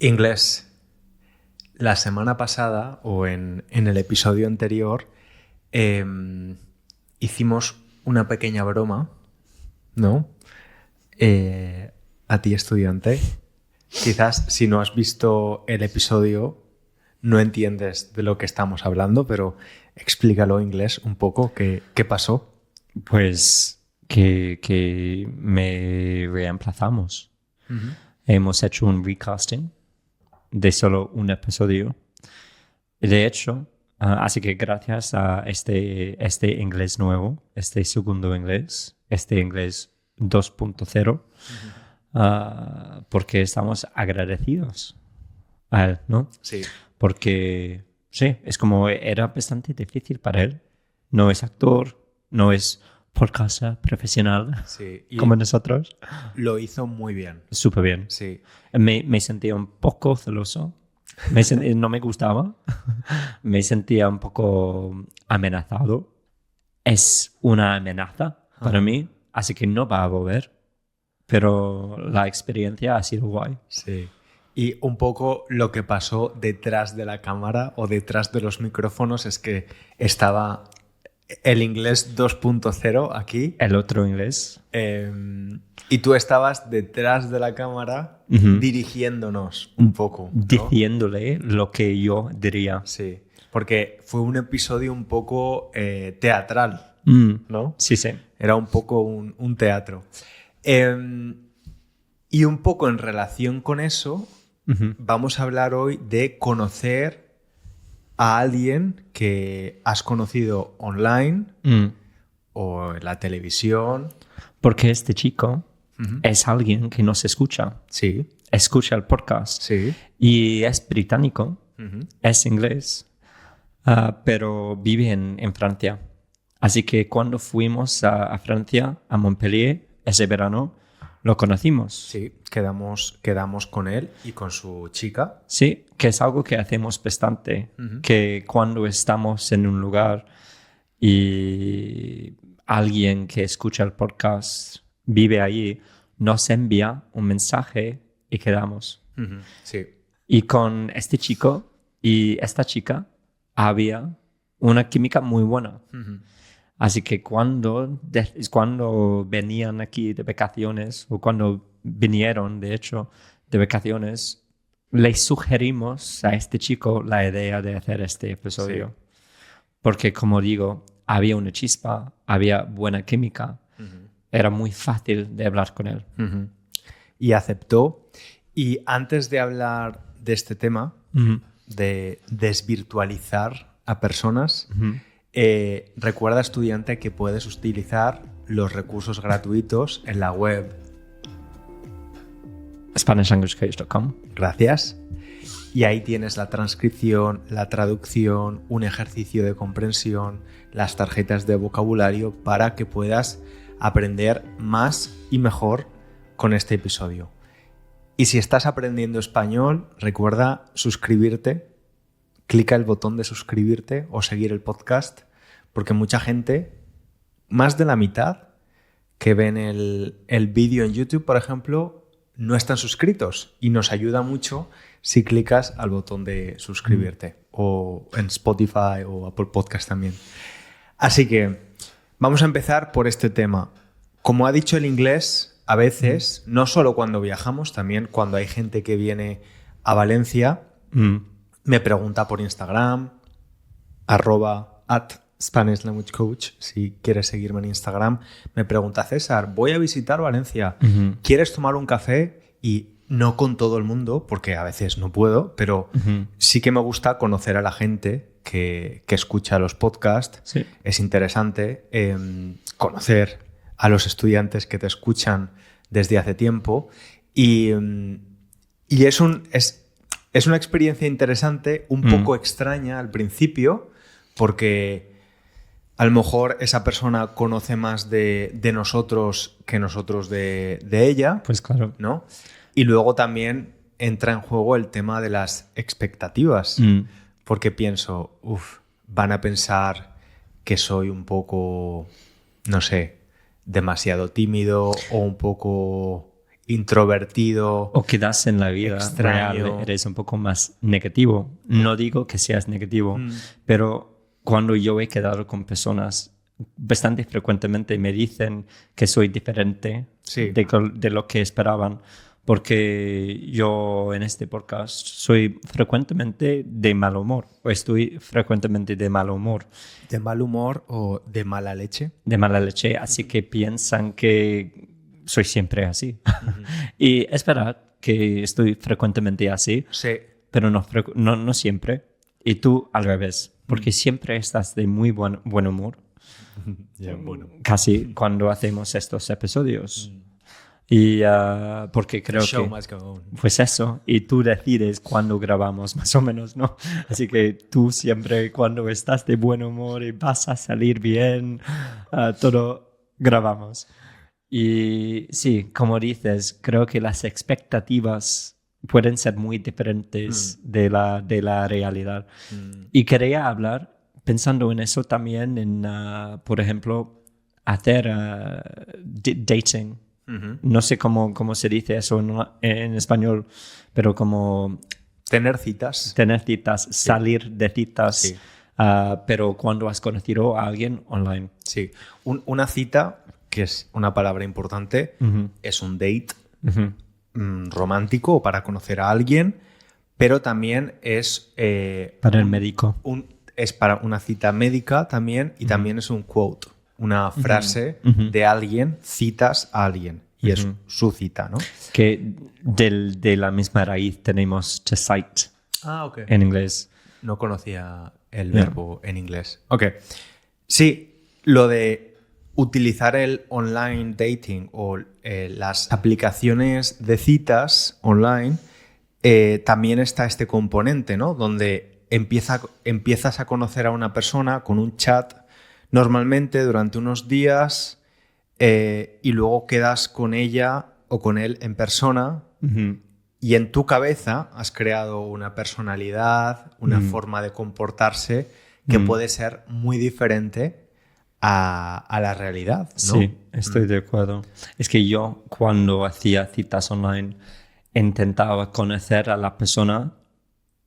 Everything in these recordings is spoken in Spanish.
Inglés. La semana pasada, o en el episodio anterior, hicimos una pequeña broma, ¿no? A ti, estudiante. Quizás si no has visto el episodio no entiendes de lo que estamos hablando, pero explícalo en inglés un poco. ¿Qué pasó? Pues que me reemplazamos. Uh-huh. Hemos hecho un recasting de solo un episodio. De hecho, así que gracias a este inglés nuevo, este segundo inglés, este inglés 2.0, porque estamos agradecidos a él, ¿no? Sí. Porque, sí, es como era bastante difícil para él. No es actor, no es podcaster profesional, sí, como nosotros. Lo hizo muy bien. Súper bien. Sí. Me sentía un poco celoso. No me gustaba. Me sentía un poco amenazado. Es una amenaza para mí, así que no va a volver. Pero la experiencia ha sido guay. Sí. Y un poco lo que pasó detrás de la cámara o detrás de los micrófonos es que estaba el inglés 2.0 aquí. El otro inglés. Y tú estabas detrás de la cámara dirigiéndonos un poco, ¿no? Diciéndole lo que yo diría. Sí, porque fue un episodio un poco teatral, ¿no? Sí, sí. Era un poco un teatro. Y un poco en relación con eso, vamos a hablar hoy de conocer a alguien que has conocido online o en la televisión. Porque este chico es alguien que nos escucha. Sí. Escucha el podcast. Sí. Y es británico, es inglés, pero vive en Francia. Así que cuando fuimos a Francia, a Montpellier, ese verano, lo conocimos. Sí, quedamos con él y con su chica. Sí, que es algo que hacemos bastante, que cuando estamos en un lugar y alguien que escucha el podcast vive allí, nos envía un mensaje y quedamos. Sí. Y con este chico y esta chica había una química muy buena. Así que cuando venían aquí de vacaciones, o cuando vinieron, de hecho, de vacaciones, le sugerimos a este chico la idea de hacer este episodio. Sí. Porque, como digo, había una chispa, había buena química. Era muy fácil de hablar con él. Y aceptó. Y antes de hablar de este tema, de desvirtualizar a personas, recuerda, estudiante, que puedes utilizar los recursos gratuitos en la web SpanishLanguageCoach.com. Gracias. Y ahí tienes la transcripción, la traducción, un ejercicio de comprensión, las tarjetas de vocabulario para que puedas aprender más y mejor con este episodio. Y si estás aprendiendo español, recuerda suscribirte. Clica el botón de suscribirte o seguir el podcast, porque mucha gente, más de la mitad, que ven el vídeo en YouTube, por ejemplo, no están suscritos, y nos ayuda mucho si clicas al botón de suscribirte, o en Spotify o Apple Podcast también. Así que vamos a empezar por este tema. Como ha dicho, el inglés, a veces, no solo cuando viajamos, también cuando hay gente que viene a Valencia, me pregunta por Instagram, @@SpanishLanguageCoach, si quieres seguirme en Instagram. Me pregunta: César, voy a visitar Valencia, ¿quieres tomar un café? Y no con todo el mundo, porque a veces no puedo, pero sí que me gusta conocer a la gente que escucha los podcasts. Sí. Es interesante conocer a los estudiantes que te escuchan desde hace tiempo, y es una experiencia interesante, un poco extraña al principio, porque a lo mejor esa persona conoce más de nosotros que nosotros de ella. Pues claro. ¿No? Y luego también entra en juego el tema de las expectativas, porque pienso, van a pensar que soy un poco, no sé, demasiado tímido o un poco introvertido. O quizás en la vida extraño. real eres un poco más negativo. No digo que seas negativo, pero cuando yo he quedado con personas bastante frecuentemente me dicen que soy diferente Sí. de lo que esperaban. Porque yo en este podcast soy frecuentemente de mal humor, o estoy frecuentemente de mal humor, ¿De mal humor o de mala leche? de mala leche, así que piensan que soy siempre así. Y es verdad que estoy frecuentemente así, Sí. pero no siempre. Y tú al revés, porque siempre estás de muy buen humor, Bueno. casi cuando hacemos estos episodios. Y porque creo The show que must go on. pues eso, y tú decides cuándo grabamos, más o menos, ¿no? Así que tú siempre cuando estás de buen humor y vas a salir bien, todo grabamos. Y sí, como dices, creo que las expectativas pueden ser muy diferentes de la realidad. Y quería hablar, pensando en eso también, en, por ejemplo, hacer dating. No sé cómo se dice eso en español, pero como Tener citas. tener citas, salir de citas, Sí. pero cuando has conocido a alguien online. Sí. Una cita, que es una palabra importante, es un date romántico para conocer a alguien, pero también es... Para el médico. Es para una cita médica también y también es un quote, una frase de alguien, citas a alguien y es su cita, ¿no? Que de la misma raíz tenemos to cite Ok. en inglés. No conocía el verbo en inglés. Ok. Sí, lo de utilizar el online dating o las aplicaciones de citas online, también está este componente, ¿no? Donde empiezas a conocer a una persona con un chat normalmente durante unos días y luego quedas con ella o con él en persona. Y en tu cabeza has creado una personalidad, una forma de comportarse que puede ser muy diferente a la realidad, ¿no? Sí, estoy de acuerdo. Es que yo cuando hacía citas online intentaba conocer a la persona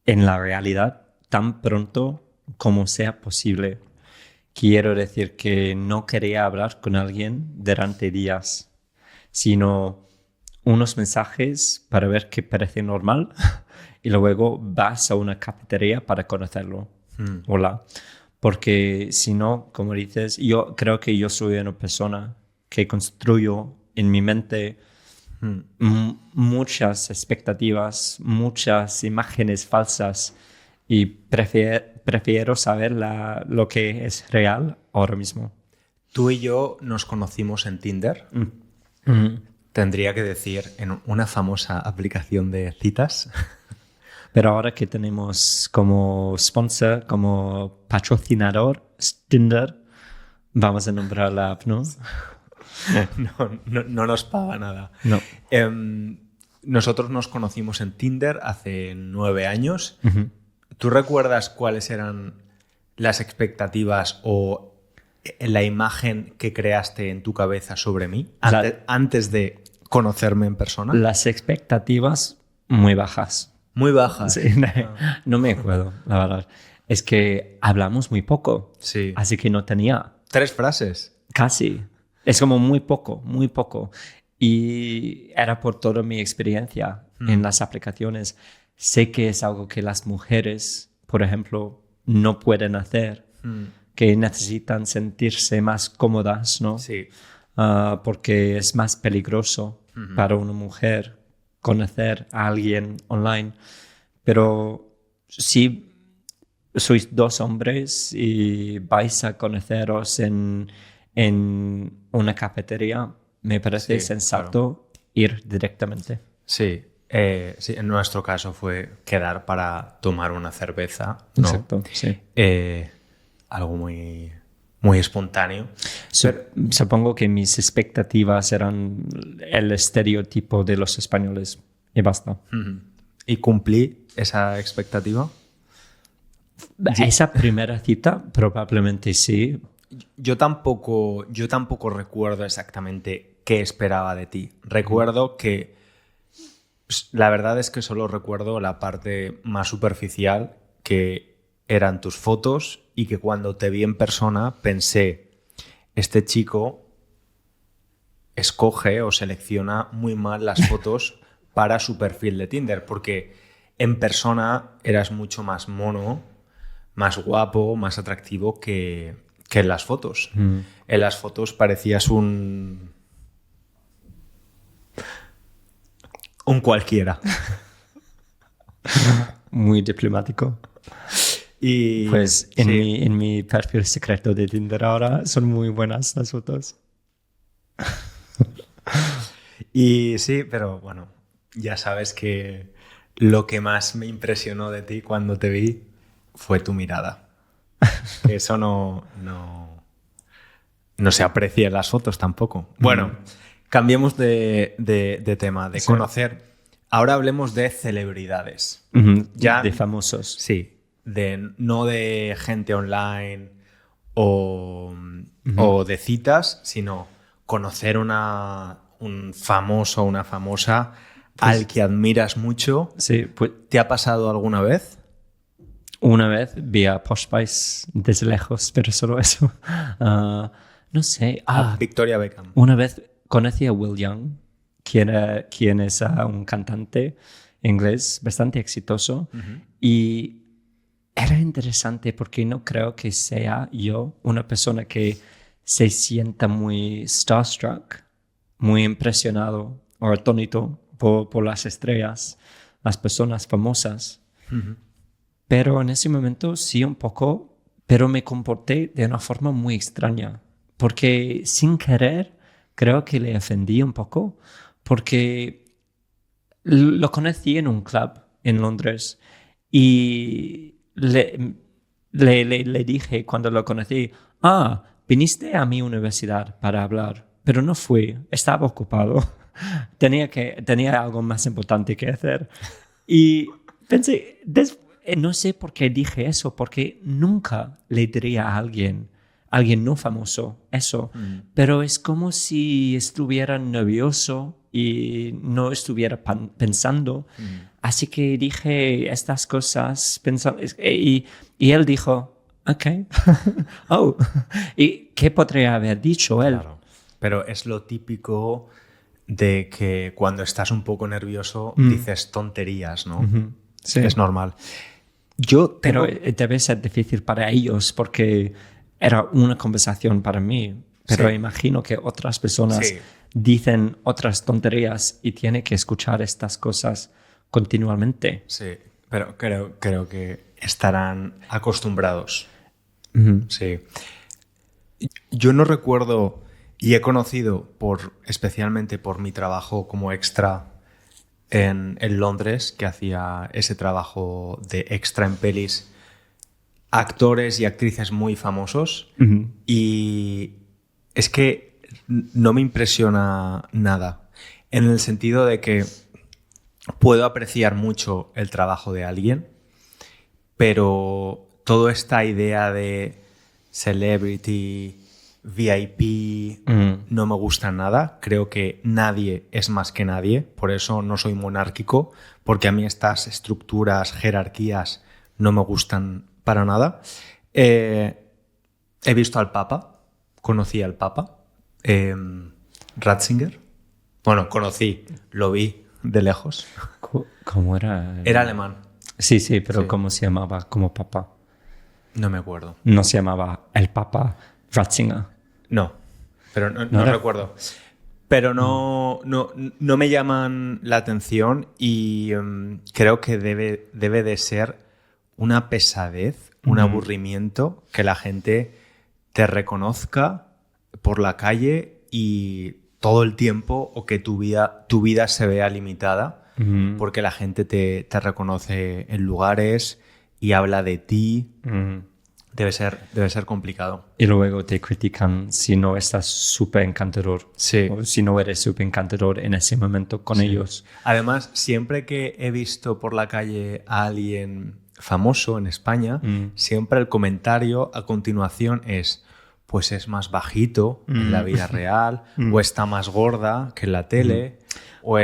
en la realidad tan pronto como sea posible. Quiero decir que no quería hablar con alguien durante días, sino unos mensajes para ver qué parece normal y luego vas a una cafetería para conocerlo. Hola. Porque si no, como dices, yo creo que yo soy una persona que construyo en mi mente muchas expectativas, muchas imágenes falsas y prefiero saber lo que es real ahora mismo. Tú y yo nos conocimos en Tinder. Tendría que decir en una famosa aplicación de citas. Pero ahora que tenemos como sponsor, como patrocinador, Tinder, vamos a nombrar la app, ¿no? No nos paga nada. No. Nosotros nos conocimos en Tinder hace 9 años. ¿Tú recuerdas cuáles eran las expectativas o la imagen que creaste en tu cabeza sobre mí antes de conocerme en persona? Las expectativas muy bajas. Muy bajas. Sí, no me acuerdo, la verdad. Es que hablamos muy poco. Sí. Así que no tenía. 3 frases. Casi. Es como muy poco, muy poco. Y era por toda mi experiencia en las aplicaciones. Sé que es algo que las mujeres, por ejemplo, no pueden hacer, que necesitan sentirse más cómodas, ¿no? Sí. Porque es más peligroso para una mujer conocer a alguien online. Pero si sois 2 hombres y vais a conoceros en una cafetería, me parece sensato ir directamente. Sí. Sí, en nuestro caso fue quedar para tomar una cerveza, ¿no? Exacto, sí. Algo muy, muy espontáneo. Supongo que mis expectativas eran el estereotipo de los españoles y basta. ¿Y cumplí esa expectativa? Esa primera cita probablemente sí. Yo tampoco recuerdo exactamente qué esperaba de ti. Recuerdo que, pues, la verdad es que solo recuerdo la parte más superficial, que eran tus fotos, y que cuando te vi en persona pensé, este chico escoge o selecciona muy mal las fotos para su perfil de Tinder, porque en persona eras mucho más mono, más guapo, más atractivo que en las fotos. En las fotos parecías un cualquiera. Muy diplomático. Y Pues sí. en mi perfil secreto de Tinder ahora son muy buenas las fotos. Y sí, pero bueno, ya sabes que lo que más me impresionó de ti cuando te vi fue tu mirada. Que eso no se aprecia en las fotos tampoco. Bueno, cambiemos de tema, de Sí. conocer. Ahora hablemos de celebridades. Ya, De famosos. sí, no de gente online o de citas, sino conocer un famoso o una famosa al que admiras mucho. Sí, pues ¿Te ha pasado alguna vez? una vez vi a Posh Spice desde lejos, pero solo eso. No sé. Victoria Beckham. Una vez conocí a Will Young, quien es un cantante inglés bastante exitoso. Y era interesante porque no creo que sea yo una persona que se sienta muy starstruck, muy impresionado o atónito por las estrellas, las personas famosas. Pero en ese momento sí un poco, pero me comporté de una forma muy extraña, porque sin querer creo que le ofendí un poco, porque lo conocí en un club en Londres y le dije cuando lo conocí, viniste a mi universidad para hablar, pero no fui, estaba ocupado, tenía algo más importante que hacer. Y pensé, no sé por qué dije eso, porque nunca le diría a alguien no famoso, eso. Pero es como si estuviera nervioso y no estuviera pensando. Así que dije estas cosas pensando, y él dijo, ok. Oh, ¿y qué podría haber dicho él? Claro. Pero es lo típico de que cuando estás un poco nervioso dices tonterías, ¿no? Sí. Es normal. Pero debe ser difícil para ellos porque era una conversación para mí. Pero Sí. imagino que otras personas Sí. dicen otras tonterías y tienen que escuchar estas cosas continuamente. Sí, pero creo que estarán acostumbrados. Sí. Yo no recuerdo, y he conocido especialmente por mi trabajo como extra en Londres, que hacía ese trabajo de extra en pelis, actores y actrices muy famosos. Y es que no me impresiona nada, en el sentido de que puedo apreciar mucho el trabajo de alguien, pero toda esta idea de celebrity, VIP, no me gusta nada. Creo que nadie es más que nadie, por eso no soy monárquico, porque a mí estas estructuras, jerarquías, no me gustan para nada. He visto al Papa, conocí al Papa, Ratzinger. Bueno, lo vi de lejos. ¿Cómo era? Era alemán. Sí, pero Sí. ¿cómo se llamaba como papa? No me acuerdo. No se llamaba el Papa Ratzinger. No, pero no recuerdo. Pero no me llaman la atención y creo que debe de ser una pesadez, un aburrimiento que la gente te reconozca por la calle y todo el tiempo, o que tu vida se vea limitada, porque la gente te reconoce en lugares y habla de ti. Debe ser complicado. Y luego te critican si no estás súper encantador. Sí. O si no eres súper encantador en ese momento con ellos. Además, siempre que he visto por la calle a alguien famoso en España, siempre el comentario a continuación es: pues es más bajito en la vida real, o está más gorda que en la tele, o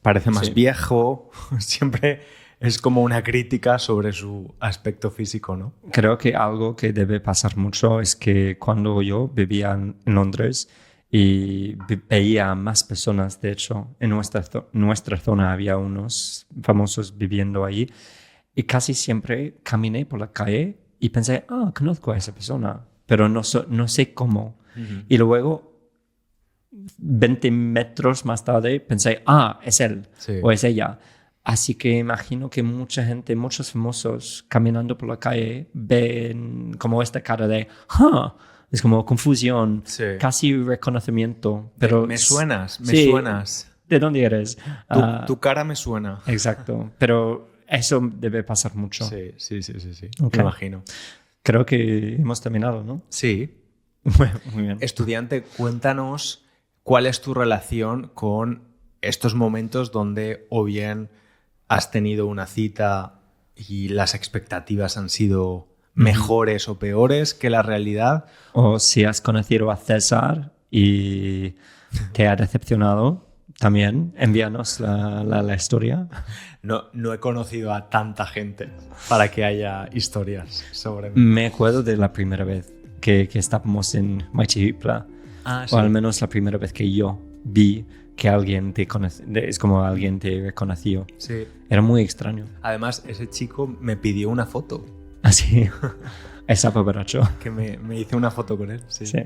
parece más viejo. Siempre es como una crítica sobre su aspecto físico, ¿no? Creo que algo que debe pasar mucho es que cuando yo vivía en Londres y veía a más personas, de hecho, en nuestra zona había unos famosos viviendo allí, y casi siempre caminé por la calle y pensé, conozco a esa persona, pero no sé cómo. Y luego, 20 metros más tarde, pensé, es él o es ella. Así que imagino que mucha gente, muchos famosos caminando por la calle ven como esta cara de, es como confusión, casi reconocimiento. Pero me suenas. ¿De dónde eres? Tu cara me suena. Exacto, pero eso debe pasar mucho. Sí. Okay. Me imagino. Creo que hemos terminado, ¿no? Sí. Muy bien. Estudiante, cuéntanos cuál es tu relación con estos momentos donde o bien has tenido una cita y las expectativas han sido mejores o peores que la realidad. O si has conocido a César y te ha decepcionado, también envíanos la historia. No he conocido a tanta gente para que haya historias sobre mí. Me acuerdo de la primera vez que estábamos en Machiipla, sí. O al menos la primera vez que yo vi que alguien te conoce, es como alguien te reconoció. Sí. Era muy extraño. Además, ese chico me pidió una foto. Así. Es apaberacho. Que me hice una foto con él. Sí. Sí.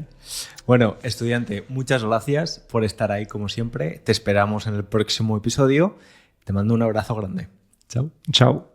Bueno, estudiante, muchas gracias por estar ahí como siempre. Te esperamos en el próximo episodio. Te mando un abrazo grande. Chao. Chao.